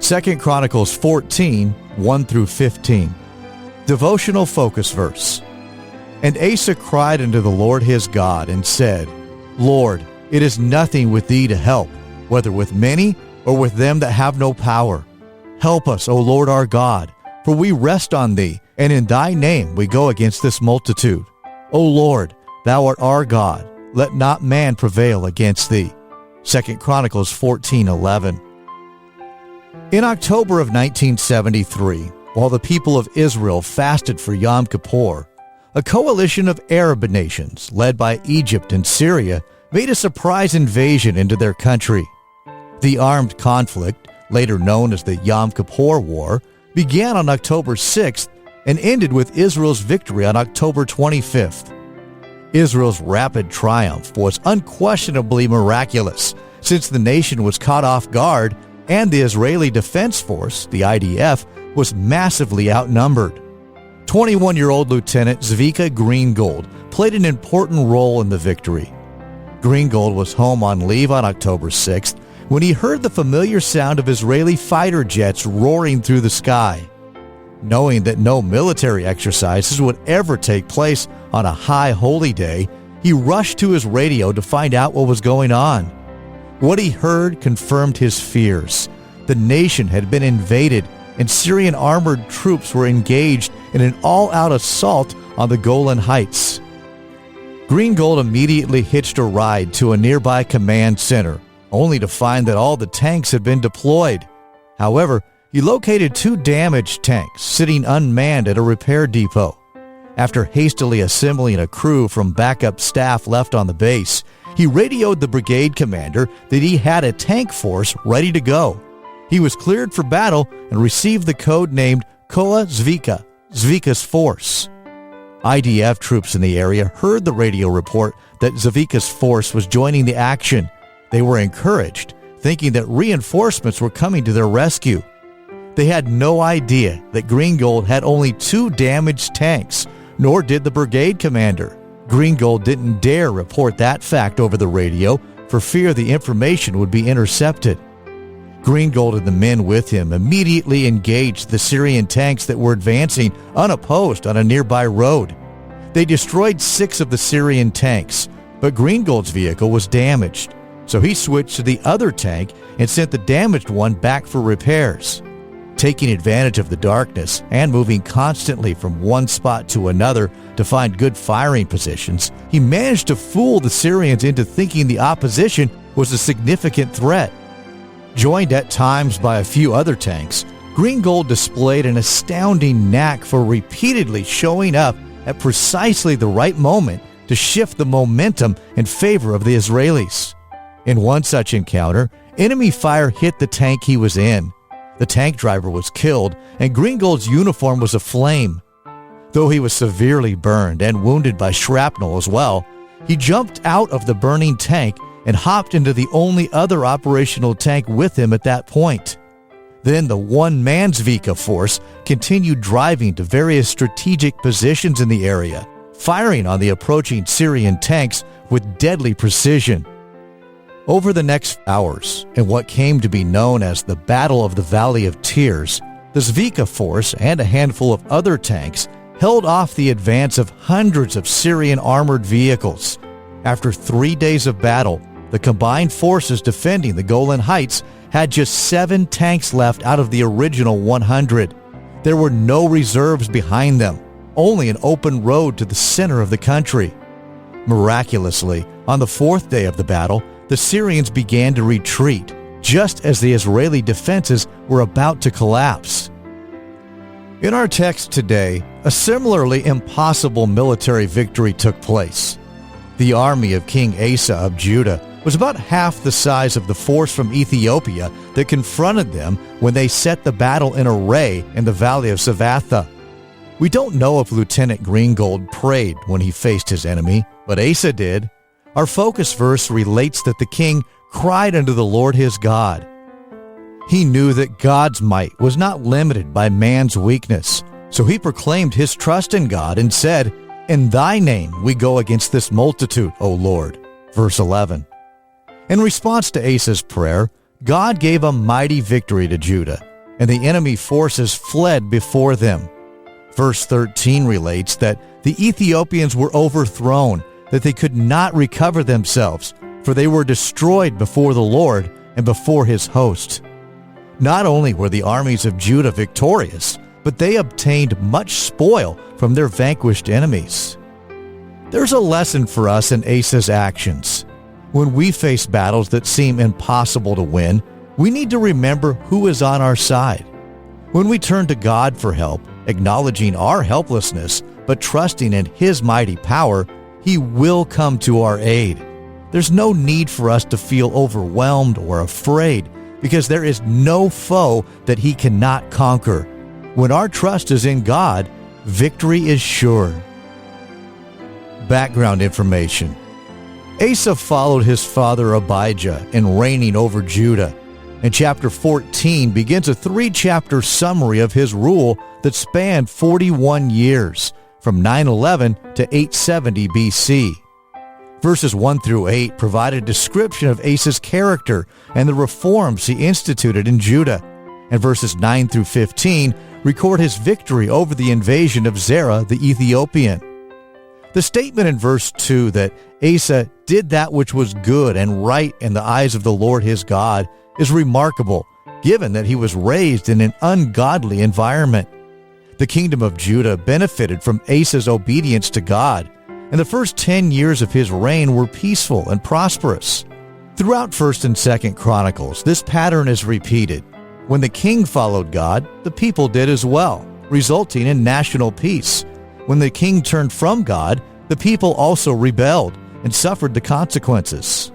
2 Chronicles 14, 1 through 15. Devotional focus verse. And Asa cried unto the Lord his God, and said, Lord, it is nothing with thee to help, whether with many or with them that have no power. Help us, O Lord our God, for we rest on thee, and in thy name we go against this multitude. O Lord, thou art our God, let not man prevail against thee. 2 Chronicles 14:11. In October of 1973, while the people of Israel fasted for Yom Kippur, a coalition of Arab nations, led by Egypt and Syria, made a surprise invasion into their country. The armed conflict, later known as the Yom Kippur War, began on October 6th and ended with Israel's victory on October 25th. Israel's rapid triumph was unquestionably miraculous, since the nation was caught off guard and the Israeli Defense Force, the IDF, was massively outnumbered. 21-year-old Lieutenant Zvika Greengold played an important role in the victory. Greengold was home on leave on October 6th when he heard the familiar sound of Israeli fighter jets roaring through the sky. Knowing that no military exercises would ever take place on a high holy day, he rushed to his radio to find out what was going on. What he heard confirmed his fears. The nation had been invaded, and Syrian armored troops were engaged in an all-out assault on the Golan Heights. Greengold immediately hitched a ride to a nearby command center, only to find that all the tanks had been deployed. However, he located 2 damaged tanks sitting unmanned at a repair depot. After hastily assembling a crew from backup staff left on the base, he radioed the brigade commander that he had a tank force ready to go. He was cleared for battle and received the code named Koa Zvika, Zvika's force. IDF troops in the area heard the radio report that Zvika's force was joining the action. They were encouraged, thinking that reinforcements were coming to their rescue. They had no idea that Greengold had only 2 damaged tanks, nor did the brigade commander. Greengold didn't dare report that fact over the radio for fear the information would be intercepted. Greengold and the men with him immediately engaged the Syrian tanks that were advancing unopposed on a nearby road. They destroyed 6 of the Syrian tanks, but Greengold's vehicle was damaged, so he switched to the other tank and sent the damaged one back for repairs. Taking advantage of the darkness and moving constantly from one spot to another to find good firing positions, he managed to fool the Syrians into thinking the opposition was a significant threat. Joined at times by a few other tanks, Greengold displayed an astounding knack for repeatedly showing up at precisely the right moment to shift the momentum in favor of the Israelis. In one such encounter, enemy fire hit the tank he was in. The tank driver was killed, and Greengold's uniform was aflame. Though he was severely burned and wounded by shrapnel as well, he jumped out of the burning tank and hopped into the only other operational tank with him at that point. Then the one-man Zvika force continued driving to various strategic positions in the area, firing on the approaching Syrian tanks with deadly precision. Over the next hours, in what came to be known as the Battle of the Valley of Tears, the Zvika force and a handful of other tanks held off the advance of hundreds of Syrian armored vehicles. After 3 days of battle, the combined forces defending the Golan Heights had just 7 tanks left out of the original 100. There were no reserves behind them, only an open road to the center of the country. Miraculously, on the 4th day of the battle, the Syrians began to retreat, just as the Israeli defenses were about to collapse. In our text today, a similarly impossible military victory took place. The army of King Asa of Judah was about half the size of the force from Ethiopia that confronted them when they set the battle in array in the valley of Savatha. We don't know if Lieutenant Greengold prayed when he faced his enemy, but Asa did. Our focus verse relates that the king cried unto the Lord his God. He knew that God's might was not limited by man's weakness, so he proclaimed his trust in God and said, "In thy name we go against this multitude, O Lord." Verse 11. In response to Asa's prayer, God gave a mighty victory to Judah, and the enemy forces fled before them. Verse 13 relates that the Ethiopians were overthrown, that they could not recover themselves, for they were destroyed before the Lord and before his host. Not only were the armies of Judah victorious, but they obtained much spoil from their vanquished enemies. There's a lesson for us in Asa's actions. When we face battles that seem impossible to win, we need to remember who is on our side. When we turn to God for help, acknowledging our helplessness, but trusting in his mighty power, he will come to our aid. There's no need for us to feel overwhelmed or afraid, because there is no foe that he cannot conquer. When our trust is in God, victory is sure. Background information. Asa followed his father Abijah in reigning over Judah, and chapter 14 begins a 3-chapter summary of his rule that spanned 41 years, from 911 to 870 BC. Verses 1 through 8 provide a description of Asa's character and the reforms he instituted in Judah, and verses 9 through 15 record his victory over the invasion of Zerah the Ethiopian. The statement in verse 2 that Asa did that which was good and right in the eyes of the Lord his God is remarkable, given that he was raised in an ungodly environment. The kingdom of Judah benefited from Asa's obedience to God, and the first 10 years of his reign were peaceful and prosperous. Throughout 1st and 2nd Chronicles, this pattern is repeated. When the king followed God, the people did as well, resulting in national peace. When the king turned from God, the people also rebelled and suffered the consequences.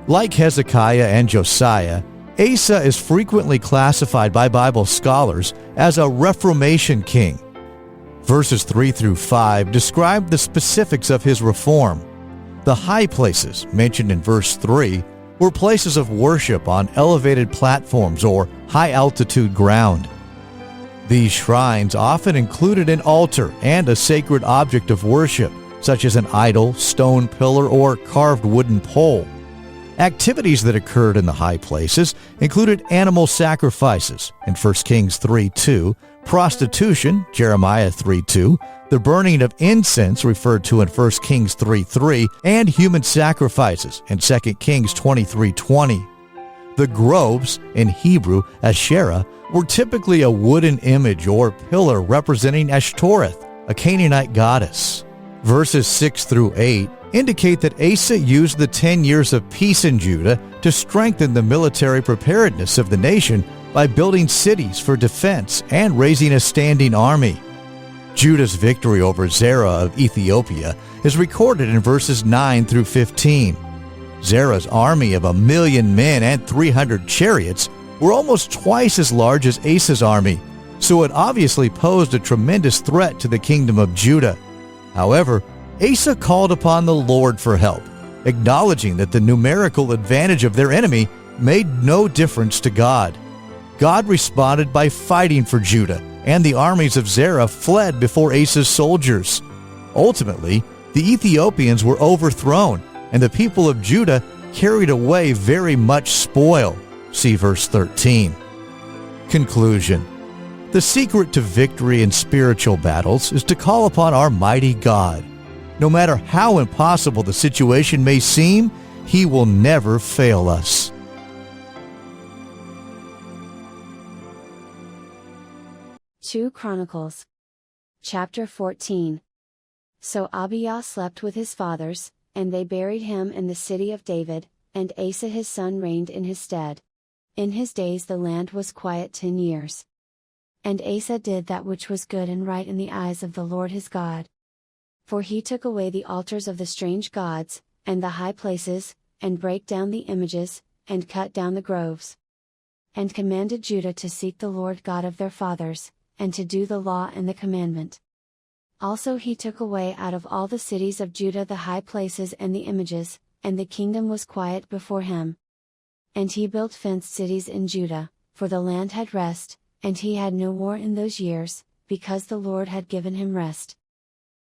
Like Hezekiah and Josiah, Asa is frequently classified by Bible scholars as a Reformation king. Verses 3 through 5 describe the specifics of his reform. The high places, mentioned in verse 3, were places of worship on elevated platforms or high-altitude ground. These shrines often included an altar and a sacred object of worship, such as an idol, stone pillar, or carved wooden pole. Activities that occurred in the high places included animal sacrifices in 1 Kings 3:2, prostitution, Jeremiah 3:2, the burning of incense referred to in 1 Kings 3:3, and human sacrifices in 2 Kings 23:20. The groves, in Hebrew Asherah, were typically a wooden image or pillar representing Ashtoreth, a Canaanite goddess. Verses 6 through 8 indicate that Asa used the 10 years of peace in Judah to strengthen the military preparedness of the nation by building cities for defense and raising a standing army. Judah's victory over Zerah of Ethiopia is recorded in verses 9 through 15. Zerah's army of 1,000,000 men and 300 chariots were almost twice as large as Asa's army, so it obviously posed a tremendous threat to the kingdom of Judah. However, Asa called upon the Lord for help, acknowledging that the numerical advantage of their enemy made no difference to God. God responded by fighting for Judah, and the armies of Zerah fled before Asa's soldiers. Ultimately, the Ethiopians were overthrown, and the people of Judah carried away very much spoil. See verse 13. Conclusion. The secret to victory in spiritual battles is to call upon our mighty God. No matter how impossible the situation may seem, he will never fail us. Chronicles chapter 14. So Abijah slept with his fathers, and they buried him in the city of David, and Asa his son reigned in his stead. In his days the land was quiet 10 years. And Asa did that which was good and right in the eyes of the Lord his God. For he took away the altars of the strange gods, and the high places, and brake down the images, and cut down the groves. And commanded Judah to seek the Lord God of their fathers, and to do the law and the commandment. Also he took away out of all the cities of Judah the high places and the images, and the kingdom was quiet before him. And he built fenced cities in Judah, for the land had rest, and he had no war in those years, because the Lord had given him rest.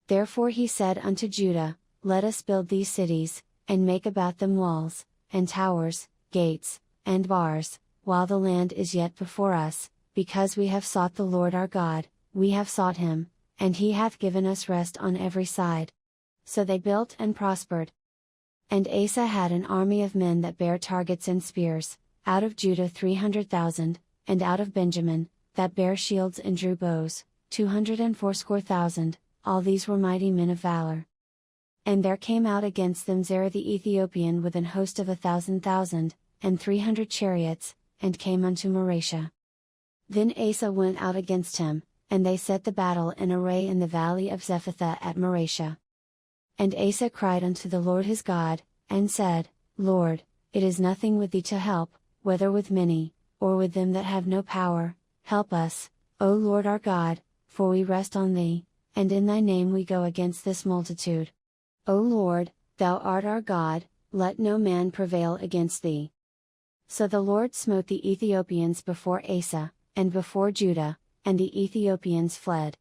Therefore he said unto Judah, Let us build these cities, and make about them walls, and towers, gates, and bars, while the land is yet before us, because we have sought the Lord our God, we have sought him, and he hath given us rest on every side. So they built and prospered. And Asa had an army of men that bare targets and spears, out of Judah 300,000, and out of Benjamin, that bare shields and drew bows, 280,000, all these were mighty men of valor. And there came out against them Zerah the Ethiopian with an host of 1,000,000, and 300 chariots, and came unto Mareshah. Then Asa went out against him, and they set the battle in array in the valley of Zephathah at Mareshah. And Asa cried unto the Lord his God, and said, Lord, it is nothing with thee to help, whether with many, or with them that have no power, help us, O Lord our God, for we rest on thee, and in thy name we go against this multitude. O Lord, thou art our God, let no man prevail against thee. So the Lord smote the Ethiopians before Asa, and before Judah, and the Ethiopians fled.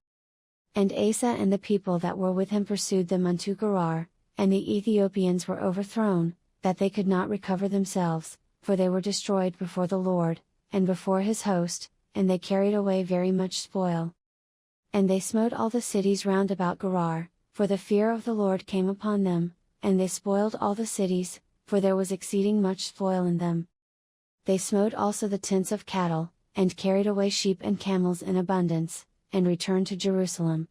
And Asa and the people that were with him pursued them unto Gerar, and the Ethiopians were overthrown, that they could not recover themselves, for they were destroyed before the Lord, and before his host, and they carried away very much spoil. And they smote all the cities round about Gerar, for the fear of the Lord came upon them, and they spoiled all the cities, for there was exceeding much spoil in them. They smote also the tents of cattle, and carried away sheep and camels in abundance, and returned to Jerusalem.